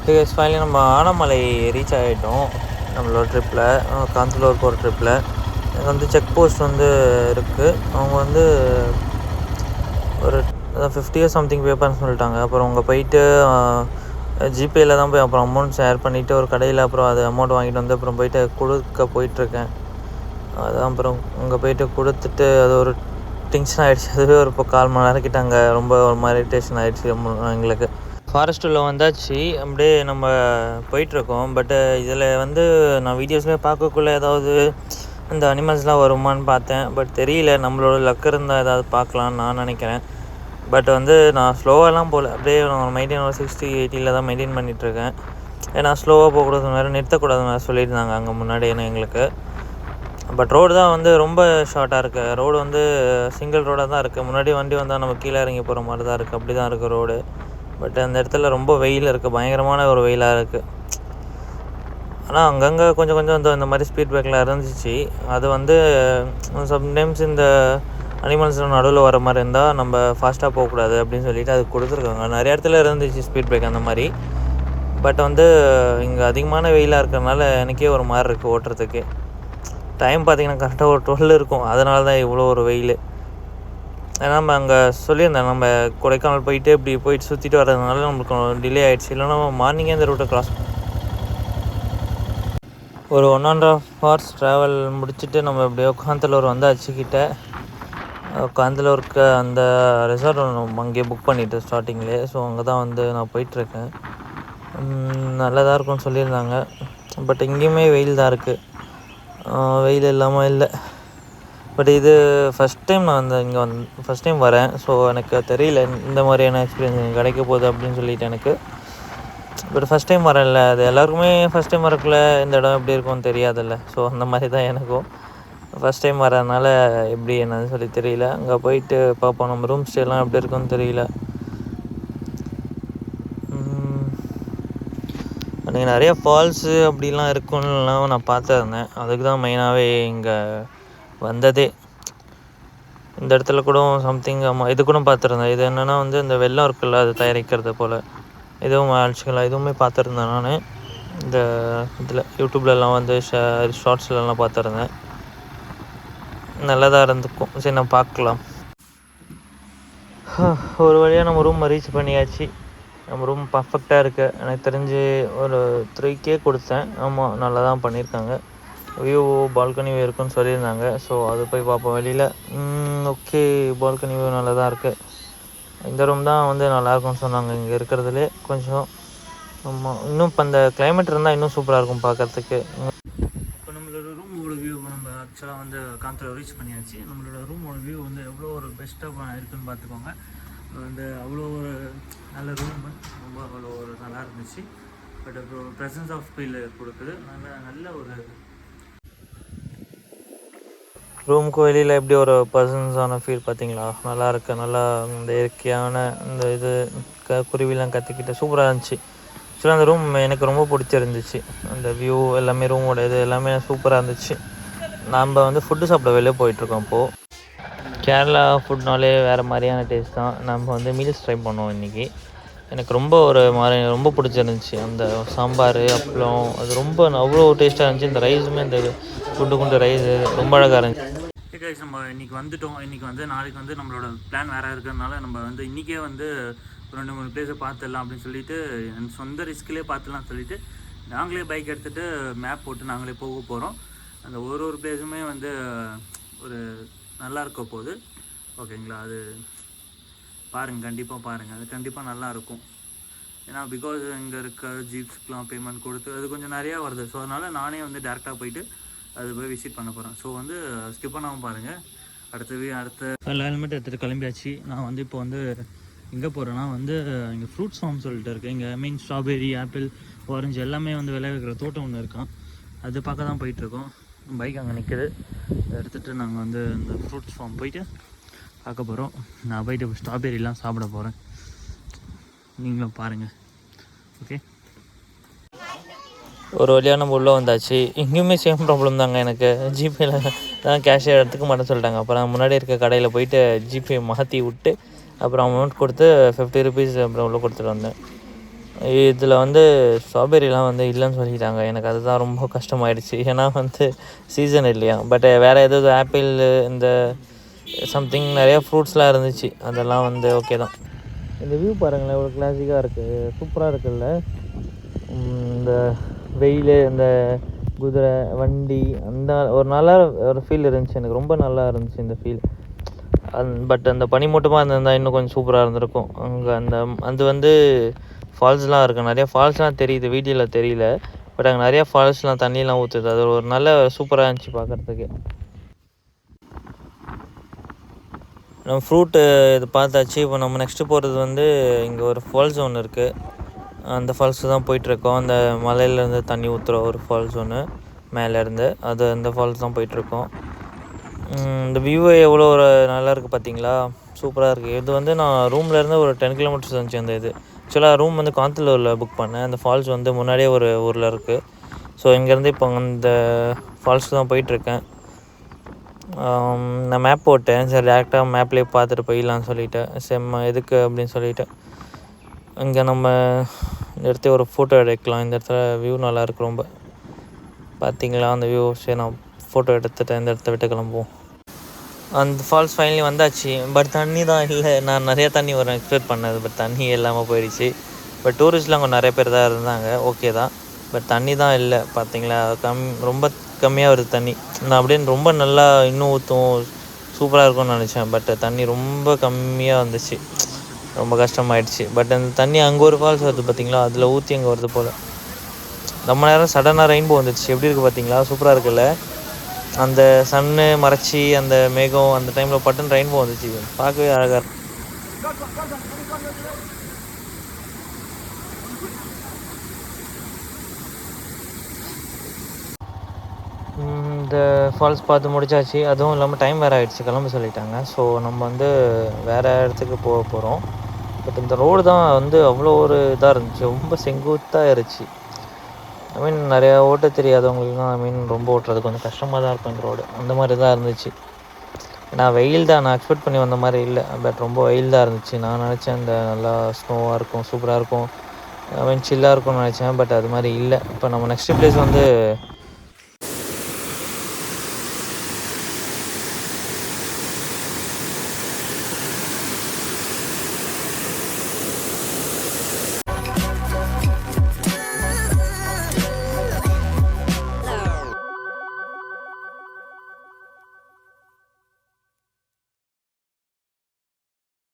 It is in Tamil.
ஃபைனலி நம்ம ஆனமலை ரீச் ஆகிட்டோம். நம்மளோட ட்ரிப்பில் காந்தலூர் போகிற ட்ரிப்பில் இங்கே வந்து செக் போஸ்ட் வந்து இருக்குது. அவங்க வந்து ஒரு 50 சம்திங் பே பண்ண சொல்லிட்டாங்க. அப்புறம் அவங்க போயிட்டு ஜிபேயில் தான் போய் அப்புறம் அமௌண்ட் ஷேர் பண்ணிவிட்டு ஒரு கடையில் அப்புறம் அது அமௌண்ட் வாங்கிட்டு வந்து அப்புறம் போயிட்டு கொடுக்க போயிட்டுருக்கேன். அதான் அப்புறம் அங்கே போயிட்டு கொடுத்துட்டு அது ஒரு டென்ஷன் ஆகிடுச்சு. அதுவே ஒரு இப்போ 4 மணி நேரம் கிட்ட அங்கே ரொம்ப ஒரு மாதிரி இரிட்டேஷன் ஆகிடுச்சு எங்களுக்கு. ஃபாரஸ்ட்டுள்ள வந்தாச்சு, அப்படியே நம்ம போயிட்டுருக்கோம். பட்டு இதில் வந்து நான் வீடியோஸ்லேயே பார்க்கக்குள்ளே ஏதாவது இந்த அனிமல்ஸ்லாம் வருமானு பார்த்தேன். பட் தெரியல, நம்மளோட லக் இருந்தால் ஏதாவது பார்க்கலான்னு நான் நினைக்கிறேன். பட் வந்து நான் ஸ்லோவாகலாம் போகல, அப்படியே நான் மெயின்டைன் ஒரு 60-80 தான் மெயின்டைன் பண்ணிகிட்ருக்கேன். ஏன்னா ஸ்லோவாக போகக்கூடாது, வேறு நிறுத்தக்கூடாதுன்னு வேறு சொல்லியிருந்தாங்க அங்கே முன்னாடி எங்களுக்கு. பட் ரோடு தான் வந்து ரொம்ப ஷார்ட்டாக இருக்குது. ரோடு வந்து சிங்கிள் ரோடாக தான் இருக்குது. முன்னாடி வண்டி வந்தால் நம்ம கீழே இறங்கி போகிற மாதிரி தான் இருக்குது. அப்படி தான் இருக்குது ரோடு. பட் அந்த இடத்துல ரொம்ப வெயில் இருக்குது, பயங்கரமான ஒரு வெயிலாக இருக்குது. ஆனால் அங்கங்கே கொஞ்சம் இந்த மாதிரி ஸ்பீட் பிரேக்லாம் இருந்துச்சு. அது வந்து சம்டைம்ஸ் இந்த அனிமல்ஸ் நடுவில் வர மாதிரி இருந்தால் நம்ம ஃபாஸ்ட்டாக போகக்கூடாது அப்படின்னு சொல்லிட்டு அது கொடுத்துருக்காங்க. நிறைய இடத்துல இருந்துச்சு ஸ்பீட் பிரேக் அந்த மாதிரி. பட் வந்து இங்கே அதிகமான வெயிலாக இருக்கிறதுனால எனக்கே ஒரு மாதிரி இருக்குது ஓட்டுறதுக்கு. டைம் பார்த்திங்கன்னா கரெக்டாக ஒரு 12 இருக்கும். அதனால தான் இவ்வளோ ஒரு வெயில். ஏன்னா நம்ம அங்கே சொல்லியிருந்தேன், நம்ம கொடைக்கானல் போயிட்டு இப்படி போயிட்டு சுற்றிட்டு வர்றதுனால நம்மளுக்கு டிலே ஆகிடுச்சு. இல்லைன்னா நம்ம மார்னிங்கே இந்த ரூட்டை கிராஸ் ஒரு 1.5 hours ட்ராவல் முடிச்சுட்டு நம்ம எப்படியோ காந்தலூர் வந்தாச்சு கிட்ட. காந்தலூருக்கு அந்த ரெசார்ட் ஒன்று அங்கேயே புக் பண்ணிவிட்டு ஸ்டார்டிங்லேயே. ஸோ அங்கே தான் வந்து நான் போயிட்டுருக்கேன். நல்லதாக இருக்கும்னு சொல்லியிருந்தாங்க. பட் இங்கேயுமே வெயில் தான் இருக்குது, வெயில் இல்லாமல் இல்லை. பட் இது ஃபஸ்ட் டைம் நான் இங்கே ஃபஸ்ட் டைம் வரேன். ஸோ எனக்கு தெரியல இந்த மாதிரியான எக்ஸ்பீரியன்ஸ் கிடைக்க போகுது அப்படின்னு சொல்லிட்டு எனக்கு. பட் ஃபஸ்ட் டைம் வரேன்ல, அது எல்லாருக்குமே ஃபஸ்ட் டைம் வரக்குள்ள இந்த இடம் எப்படி இருக்கும்னு தெரியாதில்ல. ஸோ அந்த மாதிரி தான் எனக்கும் ஃபஸ்ட் டைம் வரதுனால எப்படி என்னன்னு சொல்லி தெரியல. அங்கே போயிட்டு பார்ப்போம் நம்ம ரூம் ஸ்டேலாம் எப்படி இருக்குன்னு தெரியல. அன்றைக்கி நிறைய ஃபால்ஸு அப்படிலாம் இருக்குன்னுலாம் நான் பார்த்துருந்தேன். அதுக்கு தான் மெயினாகவே இங்கே வந்ததே. இந்த இடத்துல கூட சம்திங் இது கூட பார்த்துருந்தேன். இது என்னென்னா வந்து இந்த வெள்ளம் இருக்குல்ல, அது தயாரிக்கிறது போல் இதுவும் ஆக்சுவலாக இதுவுமே பார்த்துருந்தேன் நான். இந்த இதில் யூடியூப்லலாம் வந்து ஷார்ட்ஸ்லலாம் பார்த்துருந்தேன். நல்லதாக இருந்துக்கும். சரி நான் பார்க்கலாம். ஒரு வழியாக நம்ம ரூம் ரீச் பண்ணியாச்சு. நம்ம ரூம் பர்ஃபெக்டாக இருக்குது. எனக்கு தெரிஞ்சு ஒரு 3K கொடுத்தேன். ஆமாம், நல்லா தான் பண்ணியிருக்காங்க. வியூ பால்கனி வியூ இருக்குன்னு சொல்லியிருந்தாங்க. ஸோ அது போய் பார்ப்போம் வெளியில். ஓகே, பால்கனி வியூ நல்லா தான் இருக்குது. இந்த ரூம் தான் வந்து நல்லாயிருக்கும்னு சொன்னாங்க இங்கே இருக்கிறதுலே கொஞ்சம். ஆமாம், இன்னும் இப்போ அந்த கிளைமேட் இருந்தால் இன்னும் சூப்பராக இருக்கும் பார்க்குறதுக்கு. இப்போ நம்மளோட ரூமோட வியூ நம்ம ஆக்சுவலாக வந்து காந்தலூர் ரீச் பண்ணியாச்சு. நம்மளோட ரூமோட வியூ வந்து எவ்வளோ ஒரு பெஸ்ட்டாக இருக்குதுன்னு பார்த்துக்கோங்க. வந்து அவ்வளோ ஒரு நல்ல ரூம், ரொம்ப அவ்வளோ ஒரு நல்லா இருந்துச்சு. பட் அப்புறம் ப்ரெசன்ஸ் ஆஃப் ஃபீல் கொடுக்குது. நல்ல ஒரு ரூமுக்கு வெளியில் எப்படி ஒரு பர்சன்ஸான ஃபீல் பார்த்தீங்களா? நல்லா இருக்கு. நல்லா இந்த இயற்கையான இந்த இது குருவிலாம் கற்றுக்கிட்டு சூப்பராக இருந்துச்சு. ஆக்சுவலாக அந்த ரூம் எனக்கு ரொம்ப பிடிச்சிருந்துச்சு. அந்த வியூ எல்லாமே ரூமோட இது எல்லாமே சூப்பராக இருந்துச்சு. நம்ம வந்து ஃபுட்டு சாப்பிட வெளியே போயிட்டுருக்கோம். இப்போது கேரளா ஃபுட்னாலே வேறு மாதிரியான டேஸ்ட் தான். நம்ம வந்து மீல்ஸ் ட்ரை பண்ணோம் இன்றைக்கி. எனக்கு ரொம்ப ஒரு மாதிரி ரொம்ப பிடிச்சிருந்துச்சி. அந்த சாம்பார் அப்பளம் அது ரொம்ப அவ்வளோ டேஸ்ட்டாக இருந்துச்சு. இந்த ரைஸுமே இந்த குண்டு ரைஸு ரொம்ப அழகாக இருந்துச்சு. கைஸ், நம்ம இன்றைக்கி வந்துவிட்டோம். இன்றைக்கி வந்து நாளைக்கு வந்து நம்மளோட பிளான் வேறு இருக்கிறதுனால நம்ம வந்து இன்றைக்கே வந்து 2-3 பிளேஸை பார்த்துடலாம் அப்படின்னு சொல்லிட்டு என் சொந்த ரிஸ்க்லேயே பார்த்துலாம் சொல்லிவிட்டு நாங்களே பைக் எடுத்துகிட்டு மேப் போட்டு நாங்களே போக போகிறோம். அந்த ஒரு பிளேஸுமே வந்து ஒரு நல்லா இருக்க போகுது. ஓகேங்களா? அது பாருங்கள், கண்டிப்பாக பாருங்கள். அது கண்டிப்பாக நல்லாயிருக்கும். ஏன்னா பிகாஸ் இங்கே இருக்க ஜீப்ஸ்க்கெலாம் பேமெண்ட் கொடுத்து அது கொஞ்சம் நிறையா வருது. ஸோ அதனால் நானே வந்து டேரெக்டாக போயிட்டு அது போய் விசிட் பண்ண போகிறேன். ஸோ வந்து ஸ்கிப் பண்ணாமல் பாருங்கள். அடுத்த ஹெல்மெட் எடுத்துகிட்டு கிளம்பியாச்சு. நான் வந்து இப்போ வந்து எங்கே போகிறேன்னா வந்து இங்கே ஃப்ரூட்ஸ் ஃபார்ம் சொல்லிட்டு இருக்குது. இங்கே மீன் ஸ்ட்ராபெரி, ஆப்பிள், ஆரஞ்சு எல்லாமே வந்து விளைவிக்கிற தோட்டம் ஒன்று இருக்கான். அது பார்க்க தான் போயிட்டுருக்கோம். பைக் அங்கே நிற்குது. எடுத்துகிட்டு நாங்கள் வந்து இந்த ஃப்ரூட்ஸ் ஃபார்ம் போயிட்டு பார்க்க போகிறோம். நான் போயிட்டு ஸ்ட்ராபெரிலாம் சாப்பிட போகிறேன். நீங்களும் பாருங்கள். ஓகே, ஒரு வழியாக நம்ம உள்ளே வந்தாச்சு. இங்கேயுமே சேம் ப்ராப்ளம் தாங்க. எனக்கு ஜிபேயில் தான் கேஷ் எடுத்துக்க மாட்டேன்னு சொல்லிட்டாங்க. அப்புறம் முன்னாடி இருக்க கடையில் போயிட்டு ஜிபே மாற்றி விட்டு அப்புறம் அமௌண்ட் கொடுத்து 50 rupees அப்புறம் உள்ளே கொடுத்துட்டு வந்தேன். இதில் வந்து ஸ்ட்ராபெரிலாம் வந்து இல்லைன்னு சொல்லிட்டாங்க. எனக்கு அதுதான் ரொம்ப கஷ்டமாயிடுச்சு. ஏன்னா வந்து சீசன் இல்லையா. பட் வேறு ஏதாவது ஆப்பிள் இந்த சம்திங் நிறையா ஃப்ரூட்ஸ்லாம் இருந்துச்சு. அதெல்லாம் வந்து ஓகே தான். இந்த வியூ பாருங்களேன், ஒரு கிளாசிக்காக இருக்குது, சூப்பராக இருக்குல்ல. இந்த வெயில், இந்த குதிரை வண்டி, அந்த ஒரு நல்ல ஒரு ஃபீல் இருந்துச்சு. எனக்கு ரொம்ப நல்லா இருந்துச்சு இந்த ஃபீல். பட் அந்த பனிமூட்டமாக இருந்திருந்தால் இன்னும் கொஞ்சம் சூப்பராக இருந்திருக்கும். அங்கே அது வந்து ஃபால்ஸ்லாம் இருக்குது, நிறையா ஃபால்ஸ்லாம் தெரியுது, வீடியோவில் தெரியல. பட் அங்கே நிறையா ஃபால்ஸ்லாம் தண்ணியெலாம் ஊற்றுது. அது ஒரு நல்ல சூப்பராக இருந்துச்சு பார்க்குறதுக்கு. நம்ம ஃப்ரூட்டு இது பார்த்தாச்சு. இப்போ நம்ம நெக்ஸ்ட்டு போகிறது வந்து இங்கே ஒரு ஃபால்ஸ் ஒன்று இருக்குது. அந்த ஃபால்ஸு தான் போயிட்டுருக்கோம். அந்த மலையிலேருந்து தண்ணி ஊற்றுற ஒரு ஃபால்ஸ் ஒன்று மேலேருந்து, அந்த ஃபால்ஸ் தான் போயிட்டுருக்கோம். இந்த வியூவே எவ்வளோ ஒரு நல்லா இருக்குது பார்த்தீங்களா, சூப்பராக இருக்குது. இது வந்து நான் ரூம்லேருந்து ஒரு 10 கிலோமீட்டர்ஸ் இருந்துச்சு அந்த இது. ஆக்சுவலாக ரூம் வந்து காந்தலூரில் புக் பண்ணேன். அந்த ஃபால்ஸ் வந்து முன்னாடியே ஒரு ஊரில் இருக்குது. ஸோ இங்கேருந்து இப்போ அந்த ஃபால்ஸ்க்கு தான் போயிட்டுருக்கேன். நான் மேப் போட்டேன், சரி டேரெக்டாக மேப்லேயே பார்த்துட்டு போயிடலான்னு சொல்லிவிட்டேன். செம்ம எதுக்கு அப்படின்னு சொல்லிவிட்டேன். இங்கே நம்ம இந்த இடத்துல ஒரு ஃபோட்டோ எடுக்கலாம். இந்த இடத்துல வியூ நல்லாயிருக்கு ரொம்ப. பார்த்தீங்களா அந்த வியூ? சரி, நான் ஃபோட்டோ எடுத்துகிட்டு இந்த இடத்த விட்டு கிளம்புவோம். அந்த ஃபால்ஸ் ஃபைனலி வந்தாச்சு. பட் தண்ணி தான் இல்லை. நான் நிறையா தண்ணி வரும் எக்ஸ்பெக்ட் பண்ணது, பட் தண்ணி இல்லாமல் போயிடுச்சு. பட் டூரிஸ்ட்லாம் அங்கே நிறைய பேர் தான் இருந்தாங்க, ஓகே தான். பட் தண்ணி தான் இல்லை. பார்த்தீங்களா, ரொம்ப கம்மியாக வருது தண்ணி. நான் அப்படின்னு ரொம்ப நல்லா இன்னும் ஊற்றும் சூப்பராக இருக்கும்னு நினச்சேன். பட் தண்ணி ரொம்ப கம்மியாக வந்துச்சு, ரொம்ப கஷ்டமாயிடுச்சு. பட் அந்த தண்ணி அங்கே ஒரு ஃபால்ஸ் வருது பார்த்தீங்களா, அதில் ஊற்றி அங்கே வருது போல். ரொம்ப நேரம் சடனாக ரெயின்போ வந்துடுச்சு. எப்படி இருக்குது பார்த்தீங்களா, சூப்பராக இருக்குல்ல. அந்த சன்னு மறைச்சி அந்த மேகம் அந்த டைமில் பட்டுன்னு ரெயின்போ வந்துச்சு, பார்க்கவே அழகாக இருக்கும். இந்த ஃபால்ஸ் பார்த்து முடிச்சாச்சு. அதுவும் இல்லாமல் டைம் வேறு ஆகிடுச்சு, கிளம்ப சொல்லிட்டாங்க. ஸோ நம்ம வந்து வேறு இடத்துக்கு போக போகிறோம். பட் இந்த ரோடு தான் வந்து அவ்வளோ ஒரு இதாக இருந்துச்சு, ரொம்ப செங்குத்தாக இருந்துச்சு. ஐ மீன் நிறையா ஓட்ட தெரியாதவங்களுக்குலாம் ரொம்ப ஓட்டுறது கொஞ்சம் கஷ்டமாக தான் இருக்கும் இந்த ரோடு. அந்த மாதிரி தான் இருந்துச்சு. நான் வெயில் தான், நான் எக்ஸ்பெக்ட் பண்ணி வந்த மாதிரி இல்லை. பட் ரொம்ப வெயில் தான் இருந்துச்சு. நான் நினச்சேன் இந்த நல்லா ஸ்னோவாக இருக்கும், சூப்பராக இருக்கும், ஐ மீன் சில்லாக இருக்கும்னு நினச்சேன். பட் அது மாதிரி இல்லை. இப்போ நம்ம நெக்ஸ்ட் பிளேஸ் வந்து